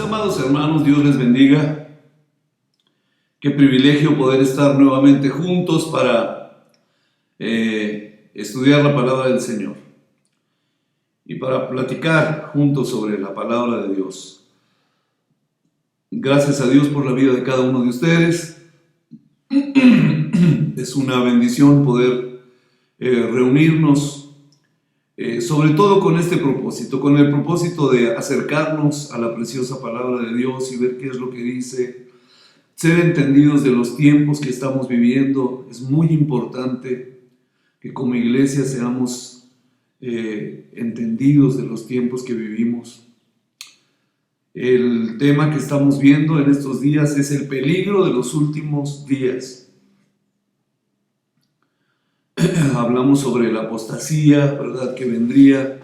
amados hermanos, Dios les bendiga. Qué privilegio poder estar nuevamente juntos para estudiar la palabra del Señor y para platicar juntos sobre la palabra de Dios. Gracias a Dios por la vida de cada uno de ustedes. Es una bendición poder reunirnos, sobre todo con este propósito, con el propósito de acercarnos a la preciosa palabra de Dios y ver qué es lo que dice, ser entendidos de los tiempos que estamos viviendo. Es muy importante que como iglesia seamos entendidos de los tiempos que vivimos. El tema que estamos viendo en estos días es el peligro de los últimos días. Hablamos sobre la apostasía, ¿verdad?, que vendría.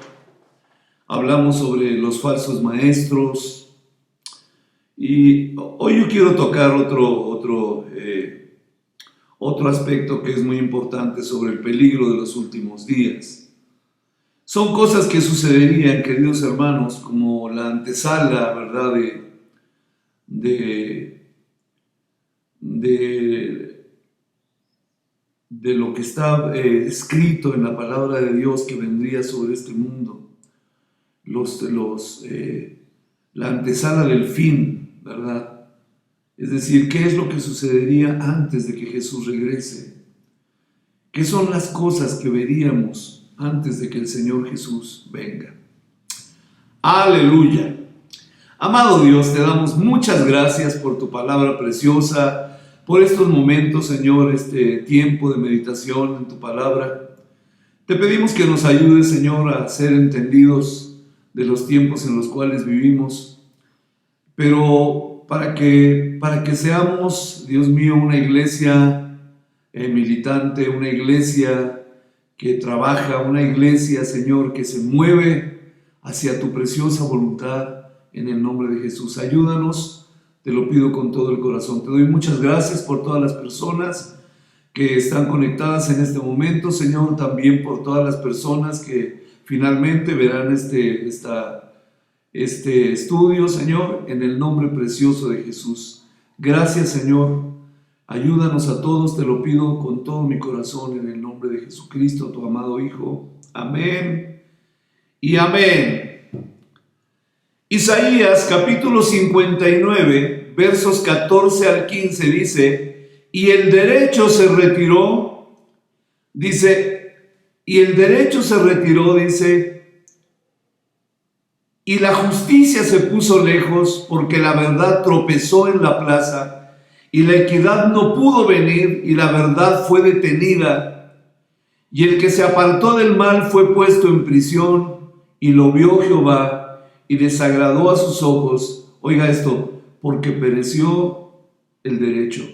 Hablamos sobre los falsos maestros. Y hoy yo quiero tocar otro aspecto que es muy importante sobre el peligro de los últimos días. Son cosas que sucederían, queridos hermanos, como la antesala, ¿verdad?, de lo que está escrito en la palabra de Dios que vendría sobre este mundo. La antesala del fin, ¿verdad? Es decir, ¿qué es lo que sucedería antes de que Jesús regrese? ¿Qué son las cosas que veríamos antes de que el Señor Jesús venga? ¡Aleluya! Amado Dios, te damos muchas gracias por tu palabra preciosa, por estos momentos, Señor, este tiempo de meditación en tu palabra. Te pedimos que nos ayudes, Señor, a ser entendidos de los tiempos en los cuales vivimos, pero para que seamos, Dios mío, una iglesia militante, una iglesia que trabaja, una iglesia, Señor, que se mueve hacia tu preciosa voluntad, en el nombre de Jesús. Ayúdanos. Te lo pido con todo el corazón. Te doy muchas gracias por todas las personas que están conectadas en este momento, Señor, también por todas las personas que finalmente verán este estudio, Señor, en el nombre precioso de Jesús. Gracias, Señor. Ayúdanos a todos, te lo pido con todo mi corazón, en el nombre de Jesucristo, tu amado Hijo. Amén y amén. Isaías capítulo 59, versos 14 al 15 dice, y el derecho se retiró, dice, y la justicia se puso lejos, porque la verdad tropezó en la plaza, y la equidad no pudo venir, y la verdad fue detenida, y el que se apartó del mal fue puesto en prisión, y lo vio Jehová, y desagradó a sus ojos, oiga esto, porque pereció el derecho.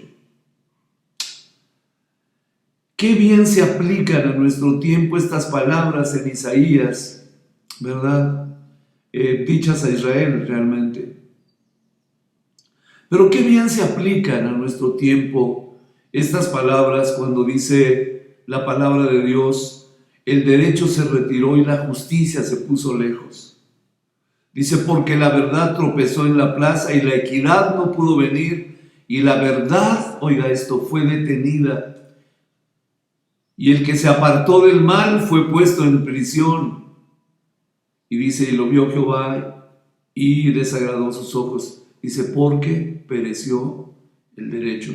Qué bien se aplican a nuestro tiempo estas palabras en Isaías, ¿verdad? Dichas a Israel realmente. Pero qué bien se aplican a nuestro tiempo estas palabras cuando dice la palabra de Dios, el derecho se retiró y la justicia se puso lejos. Dice, porque la verdad tropezó en la plaza y la equidad no pudo venir, y la verdad, oiga esto, fue detenida. Y el que se apartó del mal fue puesto en prisión. Y dice, y lo vio Jehová y desagradó sus ojos. Dice, porque pereció el derecho.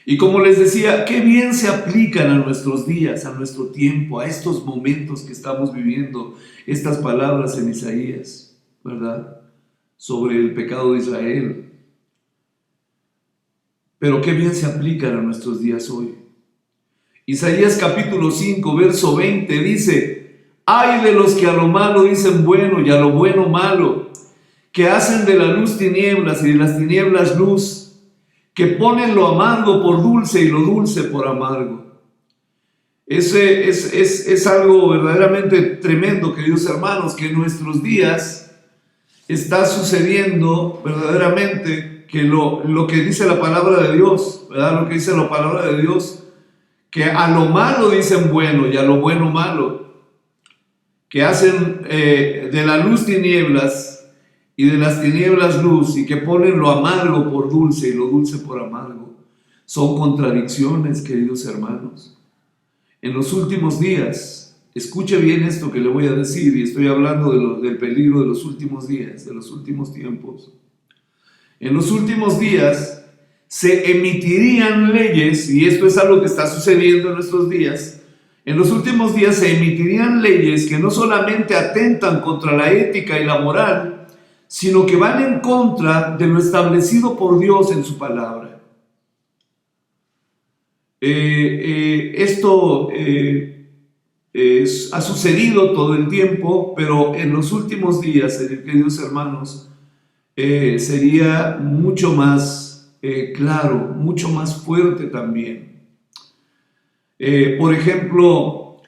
Y como les decía, qué bien se aplican a nuestros días, a nuestro tiempo, a estos momentos que estamos viviendo, estas palabras en Isaías, ¿verdad?, sobre el pecado de Israel. Pero qué bien se aplican a nuestros días hoy. Isaías capítulo 5, verso 20 dice, ay de los que a lo malo dicen bueno y a lo bueno malo, que hacen de la luz tinieblas y de las tinieblas luz, que ponen lo amargo por dulce y lo dulce por amargo. Es algo verdaderamente tremendo, queridos hermanos, que en nuestros días está sucediendo verdaderamente que lo que dice la palabra de Dios, ¿verdad? Lo que dice la palabra de Dios, que a lo malo dicen bueno y a lo bueno malo, que hacen de la luz tinieblas y de las tinieblas luz, y que ponen lo amargo por dulce y lo dulce por amargo. Son contradicciones, queridos hermanos. En los últimos días, escuche bien esto que le voy a decir, y estoy hablando del peligro de los últimos días, de los últimos tiempos. En los últimos días se emitirían leyes, y esto es algo que está sucediendo en nuestros días. En los últimos días se emitirían leyes que no solamente atentan contra la ética y la moral, sino que van en contra de lo establecido por Dios en su palabra. Esto ha sucedido todo el tiempo, pero en los últimos días, queridos hermanos, sería mucho más claro, mucho más fuerte también. Por ejemplo,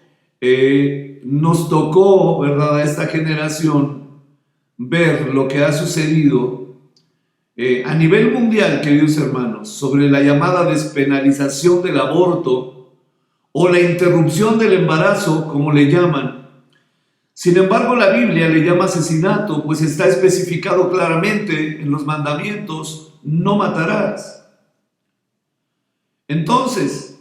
nos tocó, ¿verdad?, a esta generación ver lo que ha sucedido a nivel mundial, queridos hermanos, sobre la llamada despenalización del aborto o la interrupción del embarazo, como le llaman. Sin embargo, la Biblia le llama asesinato, pues está especificado claramente en los mandamientos: no matarás. Entonces,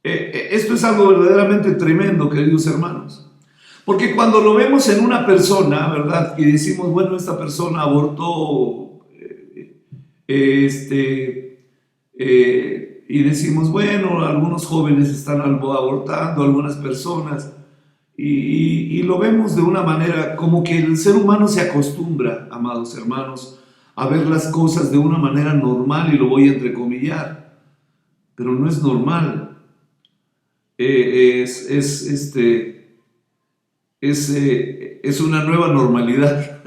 esto es algo verdaderamente tremendo, queridos hermanos. Porque cuando lo vemos en una persona, ¿verdad?, y decimos, bueno, esta persona abortó, y decimos, bueno, algunos jóvenes están abortando, algunas personas, y lo vemos de una manera como que el ser humano se acostumbra, amados hermanos, a ver las cosas de una manera normal, y lo voy a entrecomillar, pero no es normal. Es una nueva normalidad.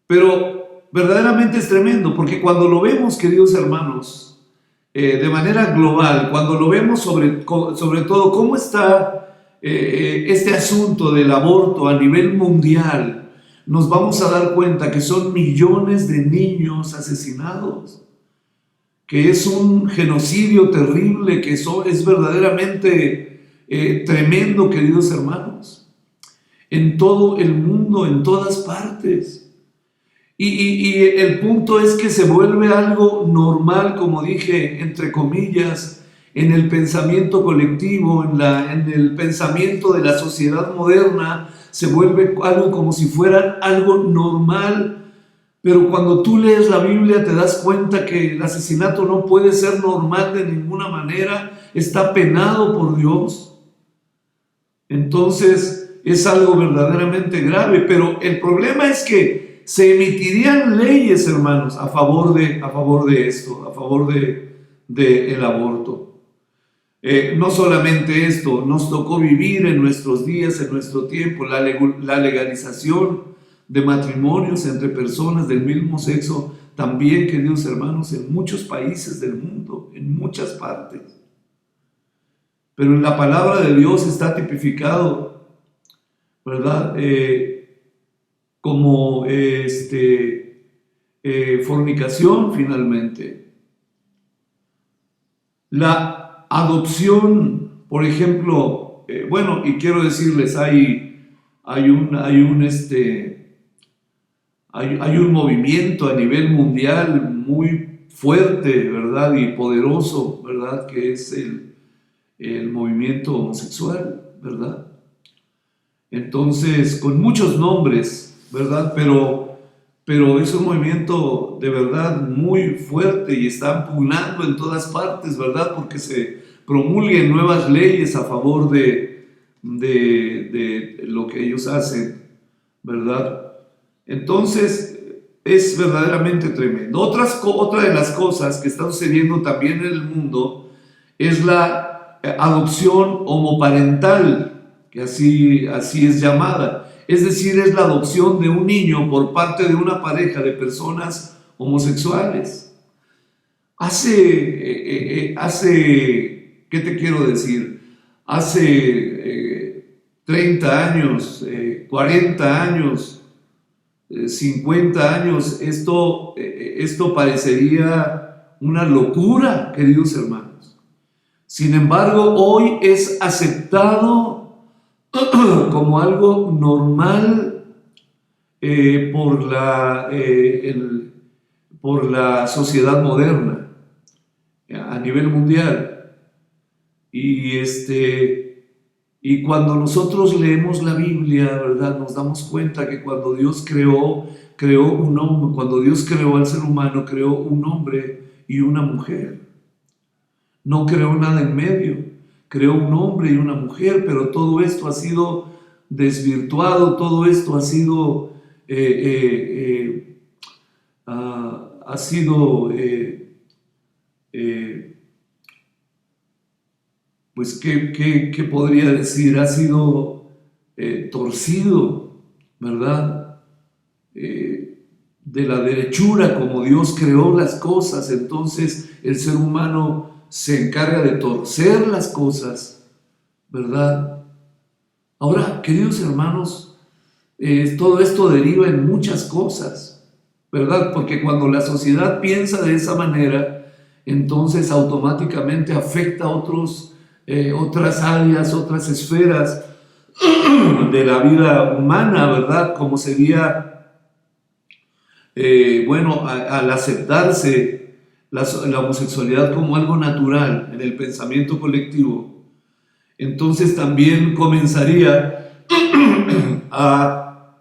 Pero verdaderamente es tremendo, porque cuando lo vemos, queridos hermanos, de manera global, cuando lo vemos sobre todo cómo está este asunto del aborto a nivel mundial, nos vamos a dar cuenta que son millones de niños asesinados, que es un genocidio terrible, que eso es verdaderamente tremendo, queridos hermanos, en todo el mundo, en todas partes. Y el punto es que se vuelve algo normal, como dije, entre comillas, en el pensamiento colectivo, en el pensamiento de la sociedad moderna, se vuelve algo como si fuera algo normal. Pero cuando tú lees la Biblia te das cuenta que el asesinato no puede ser normal de ninguna manera, está penado por Dios. Entonces es algo verdaderamente grave, pero el problema es que se emitirían leyes, hermanos, a favor de esto, a favor de el aborto. No solamente esto, nos tocó vivir en nuestros días, en nuestro tiempo, la legalización de matrimonios entre personas del mismo sexo, también, queridos hermanos, en muchos países del mundo, en muchas partes. Pero en la palabra de Dios está tipificado, ¿verdad?, como fornicación, finalmente. La adopción, por ejemplo, bueno, y quiero decirles, hay un movimiento a nivel mundial muy fuerte, ¿verdad?, y poderoso, ¿verdad?, que es el movimiento homosexual, ¿verdad? Entonces, con muchos nombres, ¿verdad? Pero es un movimiento de verdad muy fuerte y está pugnando en todas partes, ¿verdad? Porque se promulguen nuevas leyes a favor de lo que ellos hacen, ¿verdad? Entonces, es verdaderamente tremendo. Otra de las cosas que está sucediendo también en el mundo es la adopción homoparental, que así es llamada. Es decir, es la adopción de un niño por parte de una pareja de personas homosexuales. Hace ¿qué te quiero decir? Hace 30 años, 40 años, 50 años, esto parecería una locura, queridos hermanos. Sin embargo, hoy es aceptado como algo normal por la sociedad moderna a nivel mundial. Y cuando nosotros leemos la Biblia, ¿verdad?, nos damos cuenta que cuando Dios creó un hombre, cuando Dios creó al ser humano, creó un hombre y una mujer. No creó nada en medio, creó un hombre y una mujer, pero todo esto ha sido desvirtuado, todo esto ha sido pues, ¿qué podría decir? Ha sido torcido, ¿verdad? De la derechura como Dios creó las cosas, entonces el ser humano se encarga de torcer las cosas, ¿verdad? Ahora, queridos hermanos, todo esto deriva en muchas cosas, ¿verdad? Porque cuando la sociedad piensa de esa manera, entonces automáticamente afecta a otras áreas, otras esferas de la vida humana, ¿verdad? Como sería, al aceptarse la homosexualidad como algo natural en el pensamiento colectivo, entonces también comenzaría a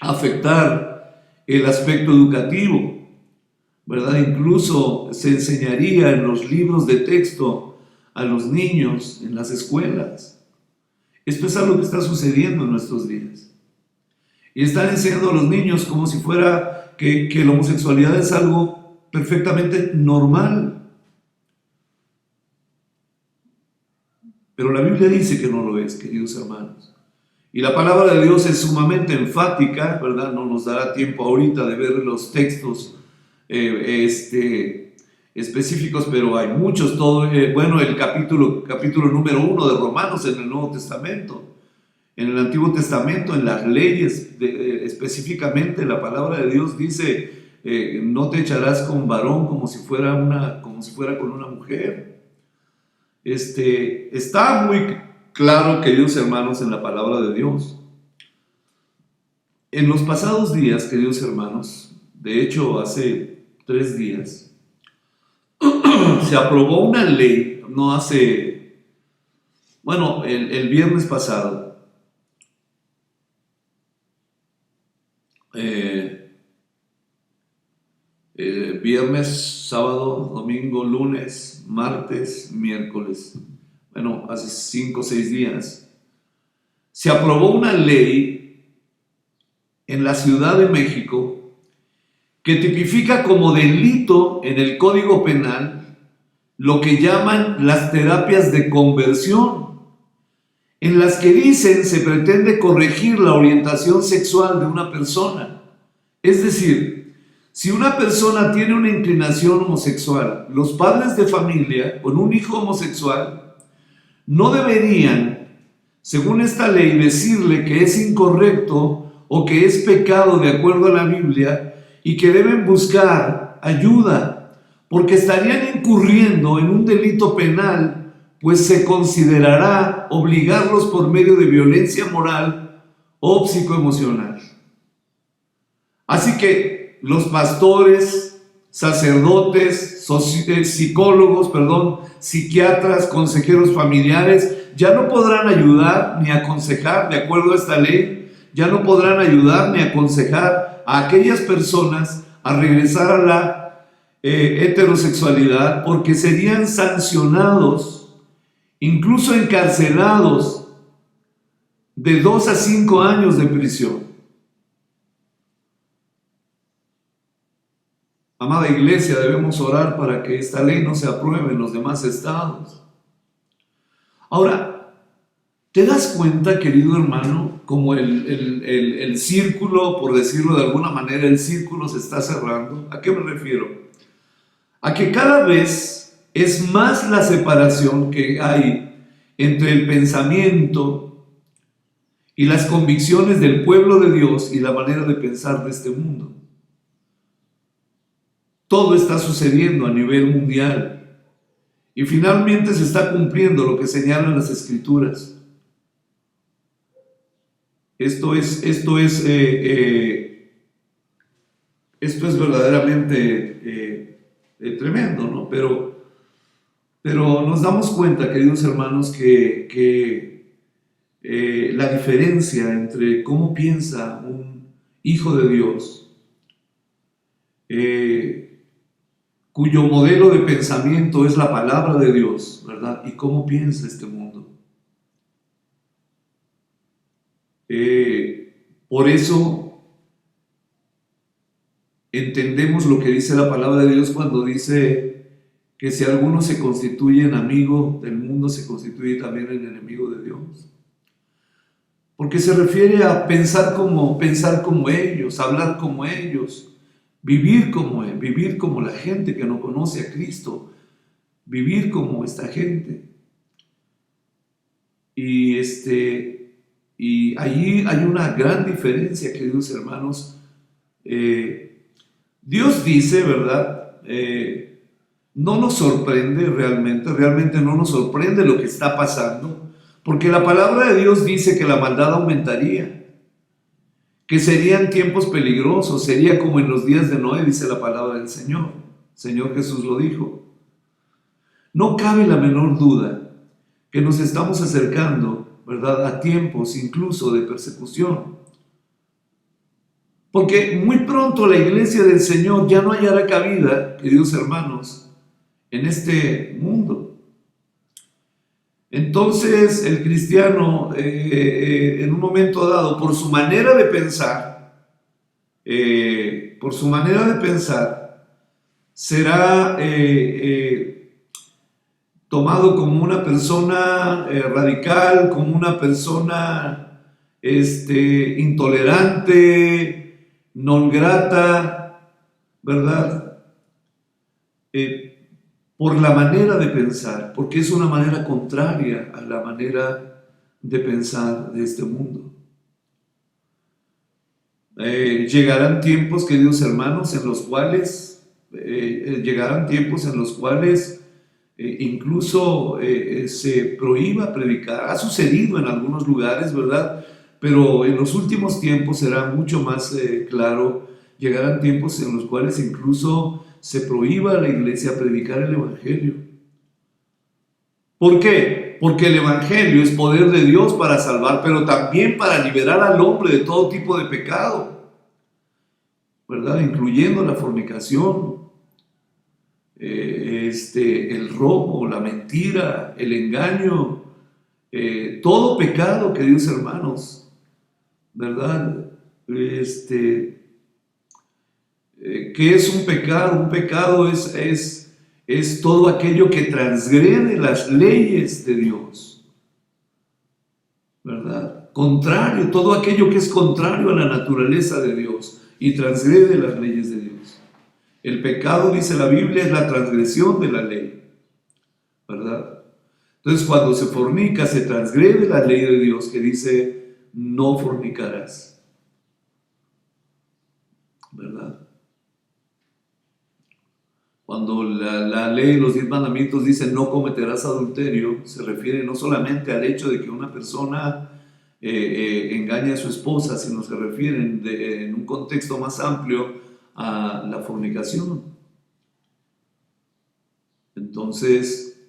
afectar el aspecto educativo, ¿verdad? Incluso se enseñaría en los libros de texto a los niños en las escuelas. Esto es algo que está sucediendo en nuestros días. Y están enseñando a los niños como si fuera que la homosexualidad es algo perfectamente normal. Pero la Biblia dice que no lo es, queridos hermanos. Y la palabra de Dios es sumamente enfática, ¿verdad? No nos dará tiempo ahorita de ver los textos específicos, pero hay muchos. El capítulo número 1 de Romanos en el Nuevo Testamento. En el Antiguo Testamento, en las leyes, específicamente la palabra de Dios dice, no te echarás con varón como si fuera con una mujer. Está muy claro, queridos hermanos, en la palabra de Dios. En los pasados días, queridos hermanos, de hecho hace 3 días, se aprobó una ley, el viernes pasado, viernes, sábado, domingo, lunes, martes, miércoles, hace 5 o 6 días, se aprobó una ley en la Ciudad de México que tipifica como delito en el Código Penal lo que llaman las terapias de conversión, en las que dicen se pretende corregir la orientación sexual de una persona. Es decir, si una persona tiene una inclinación homosexual, los padres de familia con un hijo homosexual no deberían, según esta ley, decirle que es incorrecto o que es pecado de acuerdo a la Biblia y que deben buscar ayuda, porque estarían incurriendo en un delito penal, pues se considerará obligarlos por medio de violencia moral o psicoemocional. Así que los pastores, sacerdotes, psicólogos, psiquiatras, consejeros familiares, ya no podrán ayudar ni aconsejar, de acuerdo a esta ley, ya no podrán ayudar ni aconsejar a aquellas personas a regresar a la heterosexualidad, porque serían sancionados, incluso encarcelados, de 2 a 5 años de prisión. Amada iglesia, debemos orar para que esta ley no se apruebe en los demás estados. Ahora, ¿te das cuenta, querido hermano, como el círculo, por decirlo de alguna manera, el círculo se está cerrando? ¿A qué me refiero? A que cada vez es más la separación que hay entre el pensamiento y las convicciones del pueblo de Dios y la manera de pensar de este mundo. Todo está sucediendo a nivel mundial y finalmente se está cumpliendo lo que señalan las Escrituras. Esto es Esto es verdaderamente tremendo, ¿no? Pero nos damos cuenta, queridos hermanos, que la diferencia entre cómo piensa un hijo de Dios, cuyo modelo de pensamiento es la palabra de Dios, ¿verdad? Y cómo piensa este mundo. Por eso entendemos lo que dice la palabra de Dios cuando dice que si alguno se constituye en amigo del mundo, se constituye también en enemigo de Dios. Porque se refiere a pensar como ellos, hablar como ellos, vivir como la gente que no conoce a Cristo, vivir como esta gente. Y allí hay una gran diferencia, queridos hermanos. Dios dice, ¿verdad? No nos sorprende realmente no nos sorprende lo que está pasando, porque la palabra de Dios dice que la maldad aumentaría, que serían tiempos peligrosos, sería como en los días de Noé, dice la palabra del Señor. El Señor Jesús lo dijo. No cabe la menor duda que nos estamos acercando, ¿verdad?, a tiempos incluso de persecución. Porque muy pronto la iglesia del Señor ya no hallará cabida, queridos hermanos, en este mundo. Entonces el cristiano en un momento dado, por su manera de pensar, será tomado como una persona radical, como una persona intolerante, non grata, ¿verdad? Por la manera de pensar, porque es una manera contraria a la manera de pensar de este mundo. Llegarán tiempos, queridos hermanos, en los cuales incluso se prohíba predicar. Ha sucedido en algunos lugares, ¿verdad? Pero en los últimos tiempos será mucho más claro. Llegarán tiempos en los cuales incluso se prohíba a la iglesia predicar el evangelio. ¿Por qué? Porque el evangelio es poder de Dios para salvar, pero también para liberar al hombre de todo tipo de pecado, ¿verdad? Incluyendo la fornicación, el robo, la mentira, el engaño, todo pecado, queridos hermanos, ¿verdad? ¿Qué es un pecado? Un pecado es todo aquello que transgrede las leyes de Dios, ¿verdad? Contrario, todo aquello que es contrario a la naturaleza de Dios y transgrede las leyes de Dios. El pecado, dice la Biblia, es la transgresión de la ley, ¿verdad? Entonces, cuando se fornica, se transgrede la ley de Dios que dice, no fornicarás, ¿verdad? Cuando la ley, los 10 mandamientos dicen no cometerás adulterio, se refiere no solamente al hecho de que una persona engañe a su esposa, sino se refieren en un contexto más amplio a la fornicación. Entonces,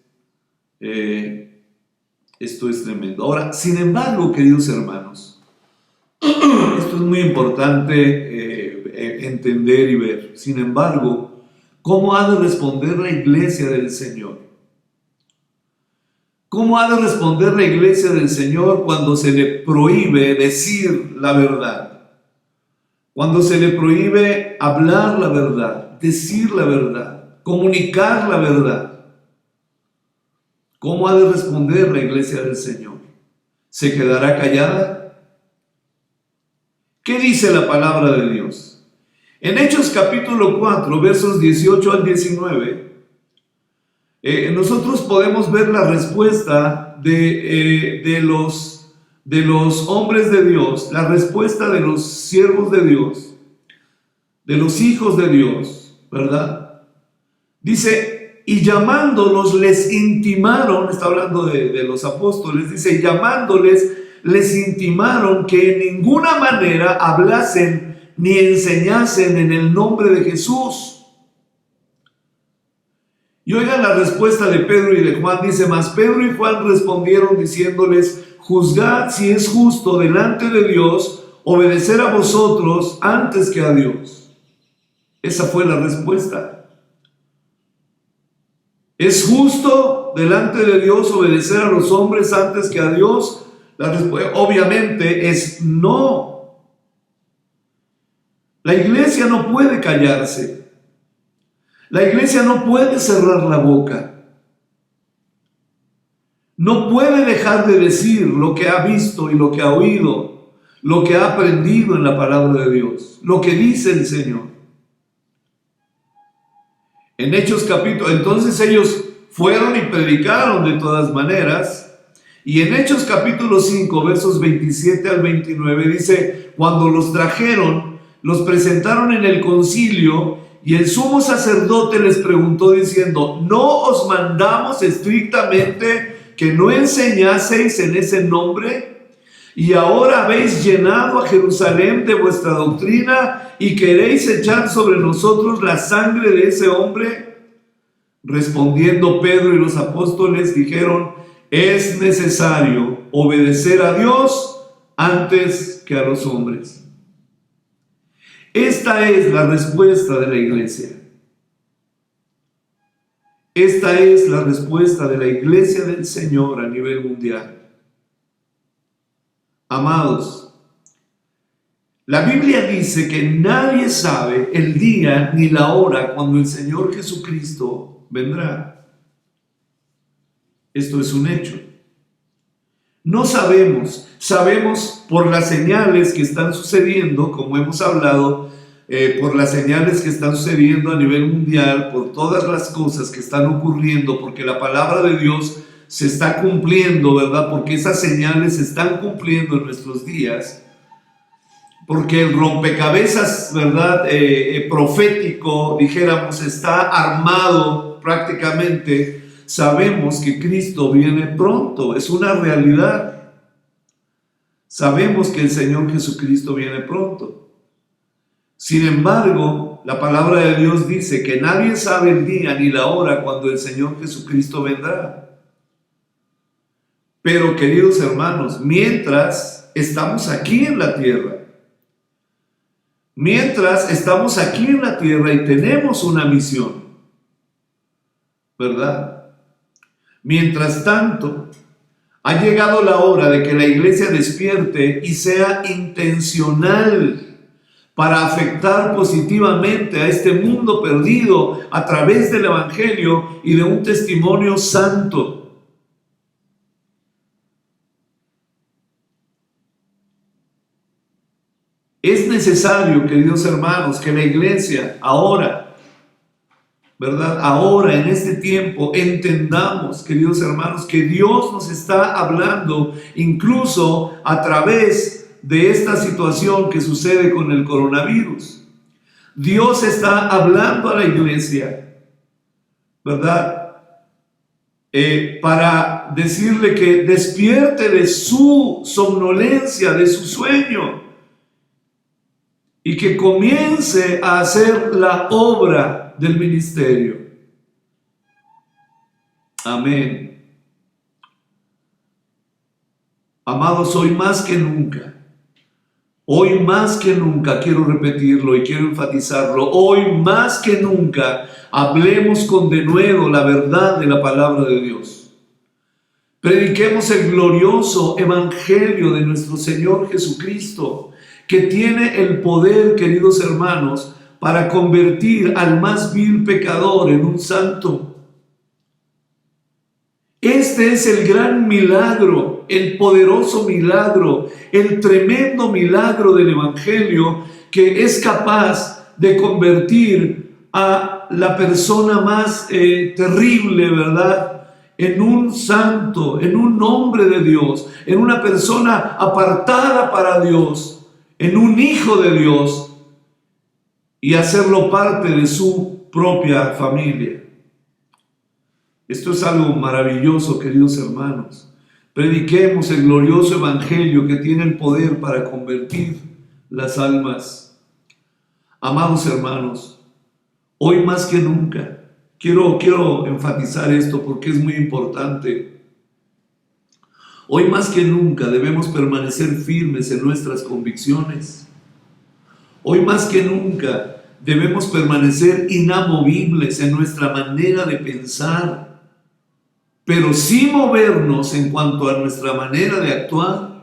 esto es tremendo. Ahora, sin embargo, queridos hermanos, esto es muy importante entender y ver. Sin embargo, ¿cómo ha de responder la iglesia del Señor? ¿Cómo ha de responder la iglesia del Señor cuando se le prohíbe decir la verdad? Cuando se le prohíbe hablar la verdad, decir la verdad, comunicar la verdad. ¿Cómo ha de responder la iglesia del Señor? ¿Se quedará callada? ¿Qué dice la palabra de Dios? En Hechos capítulo 4, versos 18 al 19, nosotros podemos ver la respuesta de los hombres de Dios, la respuesta de los siervos de Dios, de los hijos de Dios, ¿verdad? Dice, y llamándolos les intimaron, está hablando de los apóstoles, dice, llamándoles les intimaron que en ninguna manera hablasen ni enseñasen en el nombre de Jesús. Y oigan la respuesta de Pedro y de Juan. Dice: mas Pedro y Juan respondieron diciéndoles: juzgad si es justo delante de Dios obedecer a vosotros antes que a Dios. Esa fue la respuesta. ¿Es justo delante de Dios obedecer a los hombres antes que a Dios? La respuesta obviamente es no. La iglesia no puede callarse. La iglesia no puede cerrar la boca. No puede dejar de decir lo que ha visto y lo que ha oído, lo que ha aprendido en la palabra de Dios, lo que dice el Señor. En Hechos capítulo, entonces ellos fueron y predicaron de todas maneras. Y en Hechos capítulo 5, versos 27 al 29 dice: cuando los trajeron, los presentaron en el concilio, y el sumo sacerdote les preguntó diciendo: ¿no os mandamos estrictamente que no enseñaseis en ese nombre? Y ahora habéis llenado a Jerusalén de vuestra doctrina y queréis echar sobre nosotros la sangre de ese hombre. Respondiendo Pedro y los apóstoles dijeron: es necesario obedecer a Dios antes que a los hombres. Esta es la respuesta de la iglesia. Esta es la respuesta de la iglesia del Señor a nivel mundial. Amados, la Biblia dice que nadie sabe el día ni la hora cuando el Señor Jesucristo vendrá. Esto es un hecho. No sabemos, sabemos por las señales que están sucediendo, como hemos hablado, por las señales que están sucediendo a nivel mundial, por todas las cosas que están ocurriendo, porque la palabra de Dios se está cumpliendo, ¿verdad? Porque esas señales se están cumpliendo en nuestros días, porque el rompecabezas, ¿verdad? Profético, dijéramos, está armado prácticamente. Sabemos que Cristo viene pronto, es una realidad. Sabemos que el Señor Jesucristo viene pronto. Sin embargo, la palabra de Dios dice que nadie sabe el día ni la hora cuando el Señor Jesucristo vendrá. Pero, queridos hermanos, mientras estamos aquí en la tierra, y tenemos una misión, ¿verdad? Mientras tanto, ha llegado la hora de que la iglesia despierte y sea intencional para afectar positivamente a este mundo perdido a través del Evangelio y de un testimonio santo. Es necesario, queridos hermanos, que la iglesia ahora, ¿verdad? Ahora, en este tiempo, entendamos, queridos hermanos, que Dios nos está hablando incluso a través de esta situación que sucede con el coronavirus. Dios está hablando a la iglesia, ¿verdad? Para decirle que despierte de su somnolencia, de su sueño, y que comience a hacer la obra del ministerio. Amén. Amados, hoy más que nunca, quiero repetirlo y quiero enfatizarlo, hoy más que nunca, hablemos con denuedo la verdad de la palabra de Dios. Prediquemos el glorioso evangelio de nuestro Señor Jesucristo, que tiene el poder, queridos hermanos, para convertir al más vil pecador en un santo. Este es el gran milagro, el poderoso milagro, el tremendo milagro del Evangelio, que es capaz de convertir a la persona más terrible, ¿verdad?, en un santo, en un hombre de Dios, en una persona apartada para Dios, en un hijo de Dios, y hacerlo parte de su propia familia. Esto es algo maravilloso, queridos hermanos. Prediquemos el glorioso evangelio que tiene el poder para convertir las almas Amados hermanos, hoy más que nunca, quiero enfatizar esto porque es muy importante. Hoy más que nunca debemos permanecer firmes en nuestras convicciones. Hoy más que nunca debemos permanecer inamovibles en nuestra manera de pensar, pero sí movernos en cuanto a nuestra manera de actuar.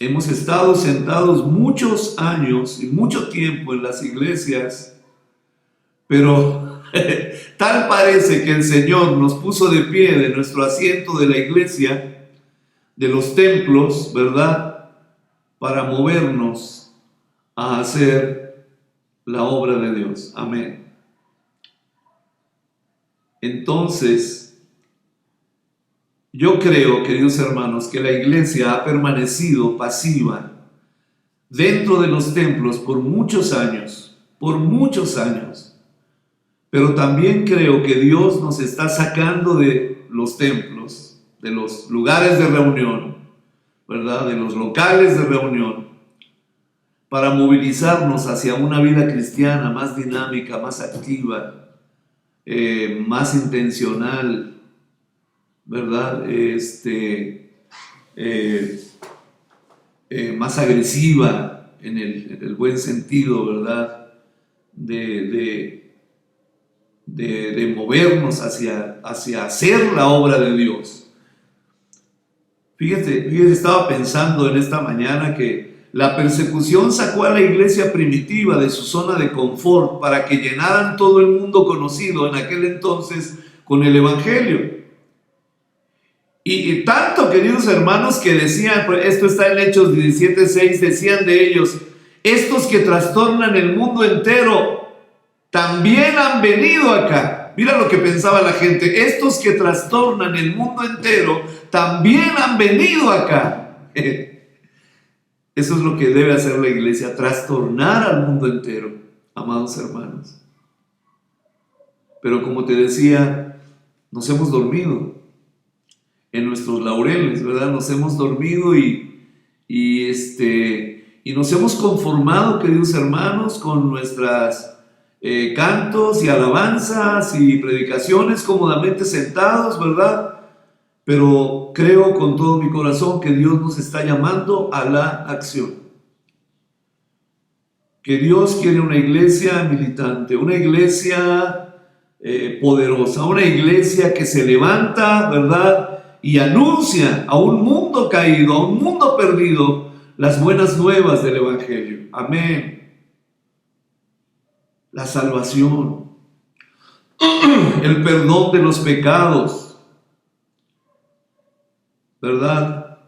Hemos estado sentados muchos años y mucho tiempo en las iglesias, pero tal parece que el Señor nos puso de pie de nuestro asiento de la iglesia, de los templos, ¿verdad?, para movernos a hacer la obra de Dios. Amén. Entonces, yo creo, queridos hermanos, que la iglesia ha permanecido pasiva dentro de los templos por muchos años, pero también creo que Dios nos está sacando de los templos, de los lugares de reunión, ¿verdad?, de los locales de reunión, para movilizarnos hacia una vida cristiana más dinámica, más activa, más intencional, ¿verdad?, más agresiva en el buen sentido, ¿verdad?, de movernos hacia hacer la obra de Dios. Fíjate, estaba pensando en esta mañana que la persecución sacó a la iglesia primitiva de su zona de confort para que llenaran todo el mundo conocido en aquel entonces con el Evangelio. Y tanto, queridos hermanos, que decían, esto está en Hechos 17:6, decían de ellos: estos que trastornan el mundo entero también han venido acá. Mira lo que pensaba la gente: estos que trastornan el mundo entero también han venido acá. Eso es lo que debe hacer la iglesia, trastornar al mundo entero, amados hermanos. Pero como te decía, nos hemos dormido en nuestros laureles, ¿verdad? Nos hemos dormido y nos hemos conformado, queridos hermanos, con nuestras cantos y alabanzas y predicaciones cómodamente sentados, ¿verdad? Pero creo con todo mi corazón que Dios nos está llamando a la acción. Que Dios quiere una iglesia militante, una iglesia poderosa, una iglesia que se levanta, ¿verdad?, y anuncia a un mundo caído, a un mundo perdido, las buenas nuevas del Evangelio. Amén. La salvación, el perdón de los pecados, ¿verdad?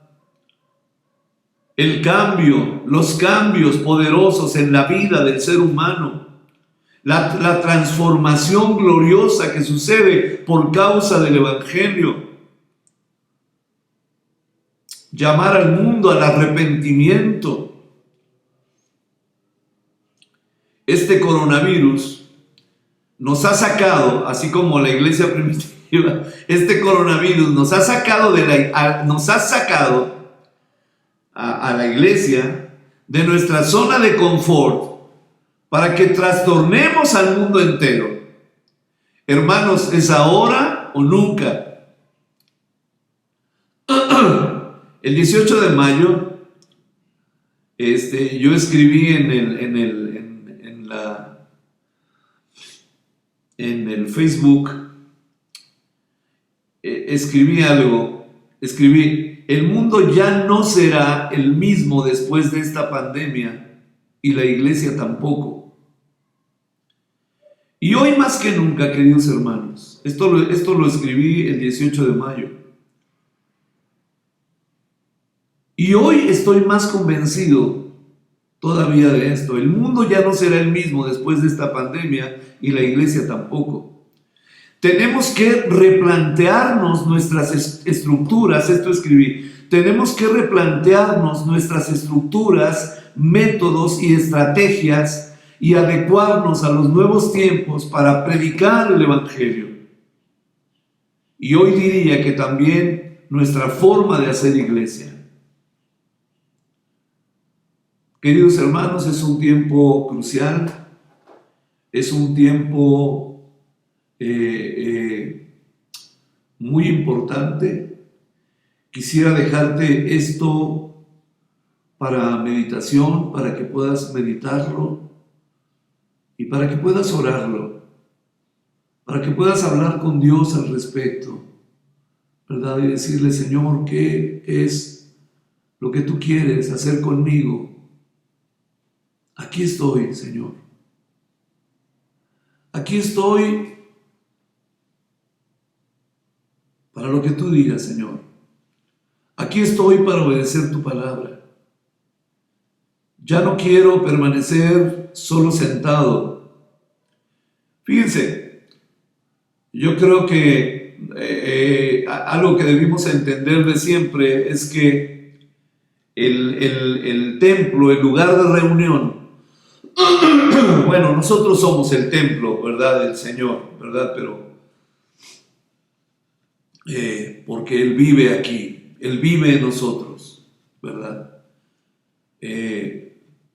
El cambio, los cambios poderosos en la vida del ser humano, la transformación gloriosa que sucede por causa del Evangelio. Llamar al mundo al arrepentimiento. Este coronavirus nos ha sacado, así como la iglesia primitiva, este coronavirus nos ha sacado a la iglesia de nuestra zona de confort para que trastornemos al mundo entero. Hermanos, ¿es ahora o nunca? El 18 de mayo, yo escribí en el Facebook, escribí algo, el mundo ya no será el mismo después de esta pandemia y la iglesia tampoco. Y hoy más que nunca, queridos hermanos, esto lo escribí el 18 de mayo. Y hoy estoy más convencido todavía de esto. El mundo ya no será el mismo después de esta pandemia y la iglesia tampoco. Tenemos que replantearnos nuestras estructuras, esto escribí. Tenemos que replantearnos nuestras estructuras, métodos y estrategias y adecuarnos a los nuevos tiempos para predicar el Evangelio. Y hoy diría que también nuestra forma de hacer iglesia. Queridos hermanos, es un tiempo crucial, es un tiempo muy importante. Quisiera dejarte esto para meditación, para que puedas meditarlo y para que puedas orarlo, para que puedas hablar con Dios al respecto, ¿verdad? Y decirle, Señor, ¿qué es lo que tú quieres hacer conmigo? Aquí estoy, Señor. Aquí estoy para lo que tú digas, Señor. Aquí estoy para obedecer tu palabra. Ya no quiero permanecer solo sentado. Fíjense, yo creo que algo que debimos entender de siempre es que el templo, el lugar de reunión, bueno, nosotros somos el templo, ¿verdad? Del Señor, ¿verdad? Pero porque Él vive aquí, Él vive en nosotros, ¿verdad?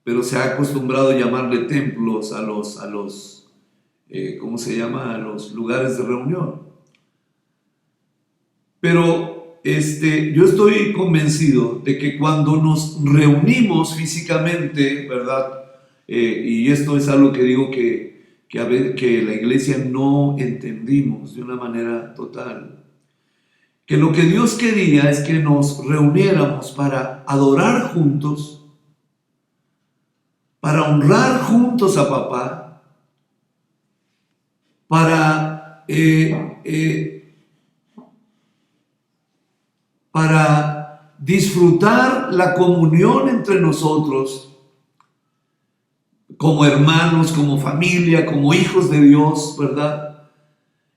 Pero se ha acostumbrado a llamarle templos a los ¿cómo se llama? A los lugares de reunión. Pero yo estoy convencido de que cuando nos reunimos físicamente, ¿verdad? Y esto es algo que digo que la iglesia no entendimos de una manera total. Que lo que Dios quería es que nos reuniéramos para adorar juntos, para honrar juntos a papá, para disfrutar la comunión entre nosotros, como hermanos, como familia, como hijos de Dios, ¿verdad?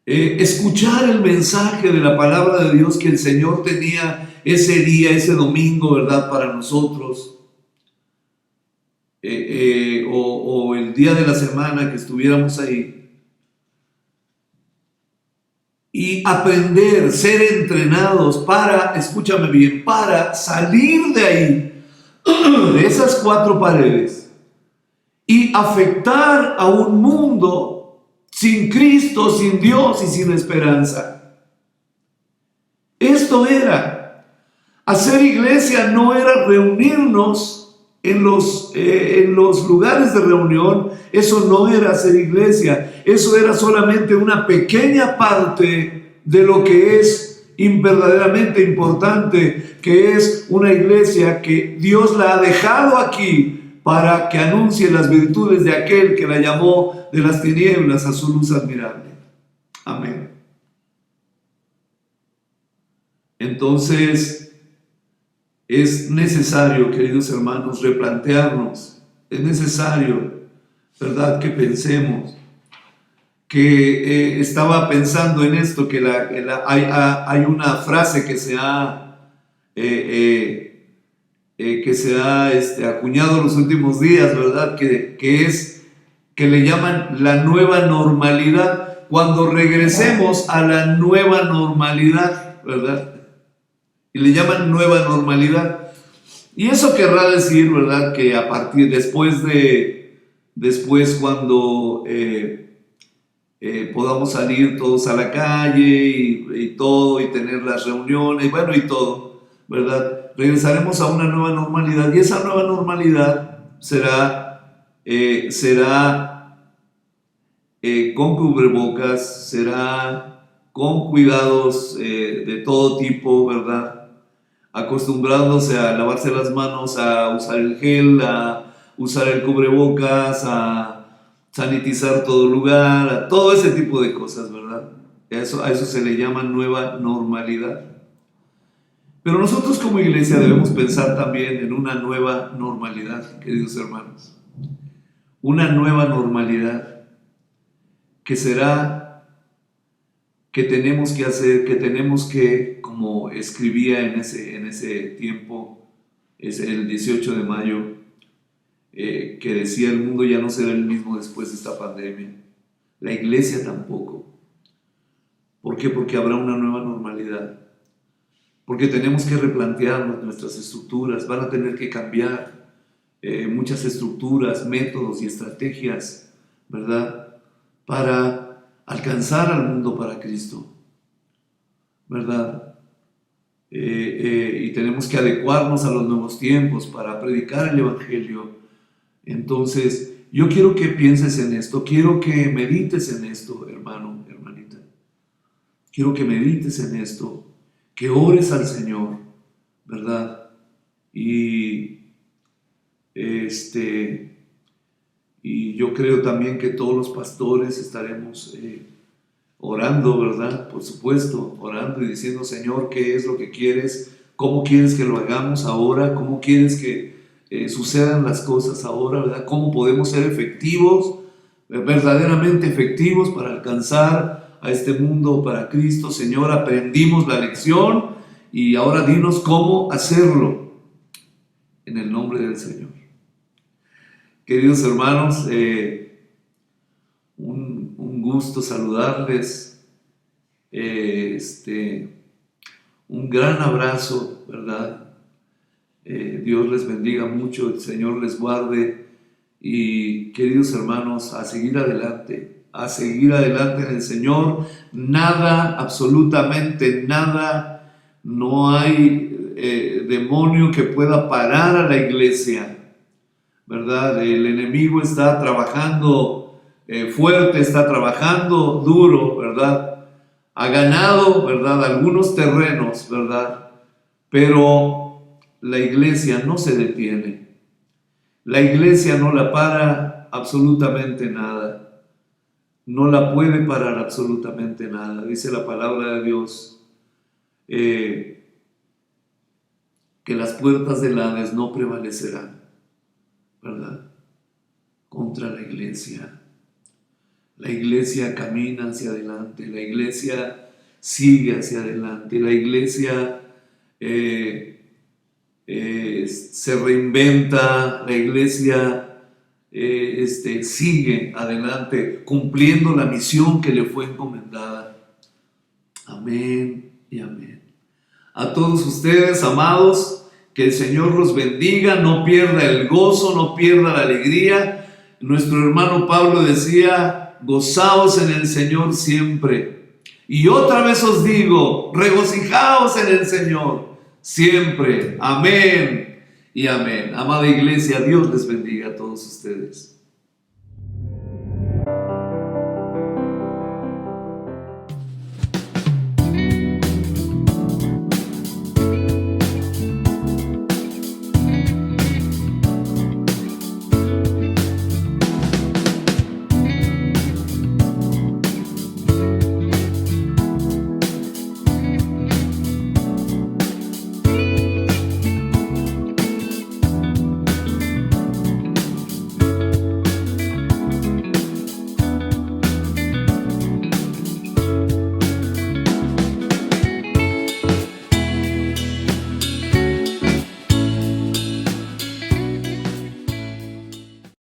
Escuchar el mensaje de la palabra de Dios que el Señor tenía ese día, ese domingo, ¿verdad? Para nosotros. O el día de la semana que estuviéramos ahí. Y aprender, ser entrenados para, escúchame bien, para salir de ahí, de esas cuatro paredes y afectar a un mundo sin Cristo, sin Dios y sin esperanza. Esto era, hacer iglesia no era reunirnos en los lugares de reunión. Eso no era hacer iglesia, eso era solamente una pequeña parte de lo que es verdaderamente importante, que es una iglesia que Dios la ha dejado aquí para que anuncie las virtudes de aquel que la llamó de las tinieblas a su luz admirable. Amén. Entonces, es necesario, queridos hermanos, replantearnos. Es necesario, ¿verdad?, que pensemos. Que estaba pensando en esto, que hay una frase que se ha acuñado en los últimos días, ¿verdad?, que le llaman la nueva normalidad. Cuando regresemos a la nueva normalidad, ¿verdad? Y le llaman nueva normalidad. Y eso querrá decir, ¿verdad?, que a partir, después cuando podamos salir todos a la calle y todo, y tener las reuniones, bueno, y todo, ¿verdad? Regresaremos a una nueva normalidad, y esa nueva normalidad será con cubrebocas, será con cuidados de todo tipo, ¿verdad? Acostumbrándose a lavarse las manos, a usar el gel, a usar el cubrebocas, a sanitizar todo lugar, a todo ese tipo de cosas, ¿verdad? A eso se le llama nueva normalidad. Pero nosotros como iglesia debemos pensar también en una nueva normalidad, queridos hermanos. Una nueva normalidad que será, que tenemos que hacer, que tenemos que, como escribía en ese tiempo, es el 18 de mayo, que decía: el mundo ya no será el mismo después de esta pandemia. La iglesia tampoco. ¿Por qué? Porque habrá una nueva normalidad. Porque tenemos que replantearnos nuestras estructuras, van a tener que cambiar. muchas estructuras, métodos y estrategias, ¿verdad? Para alcanzar al mundo para Cristo, ¿verdad? Y tenemos que adecuarnos a los nuevos tiempos para predicar el Evangelio. Entonces, yo quiero que pienses en esto, quiero que medites en esto, hermano, hermanita. Quiero que medites en esto, que ores al Señor, ¿verdad? Y yo creo también que todos los pastores estaremos orando, ¿verdad? Por supuesto, orando y diciendo, Señor, ¿qué es lo que quieres? ¿Cómo quieres que lo hagamos ahora? ¿Cómo quieres que sucedan las cosas ahora, ¿verdad? ¿Cómo podemos ser efectivos, verdaderamente efectivos para alcanzar a este mundo para Cristo? Señor, aprendimos la lección y ahora dinos cómo hacerlo en el nombre del Señor. Queridos hermanos, un gusto saludarles, un gran abrazo, ¿verdad? Dios les bendiga mucho, el Señor les guarde y queridos hermanos, a seguir adelante en el Señor. Nada, absolutamente nada, no hay demonio que pueda parar a la iglesia, ¿verdad? El enemigo está trabajando fuerte, está trabajando duro, ¿verdad? Ha ganado, ¿verdad? Algunos terrenos, ¿verdad? Pero la iglesia no se detiene. La iglesia no la para absolutamente nada. No la puede parar absolutamente nada. Dice la palabra de Dios que las puertas del Hades no prevalecerán, ¿verdad? Contra la iglesia. La iglesia camina hacia adelante. La iglesia sigue hacia adelante. La iglesia se reinventa, la iglesia sigue adelante cumpliendo la misión que le fue encomendada. Amén y amén. A todos ustedes, amados, que el Señor los bendiga, no pierda el gozo, no pierda la alegría. Nuestro hermano Pablo decía, gozaos en el Señor siempre. Y otra vez os digo, regocijaos en el Señor siempre. Amén y amén. Amada iglesia, Dios les bendiga a todos ustedes.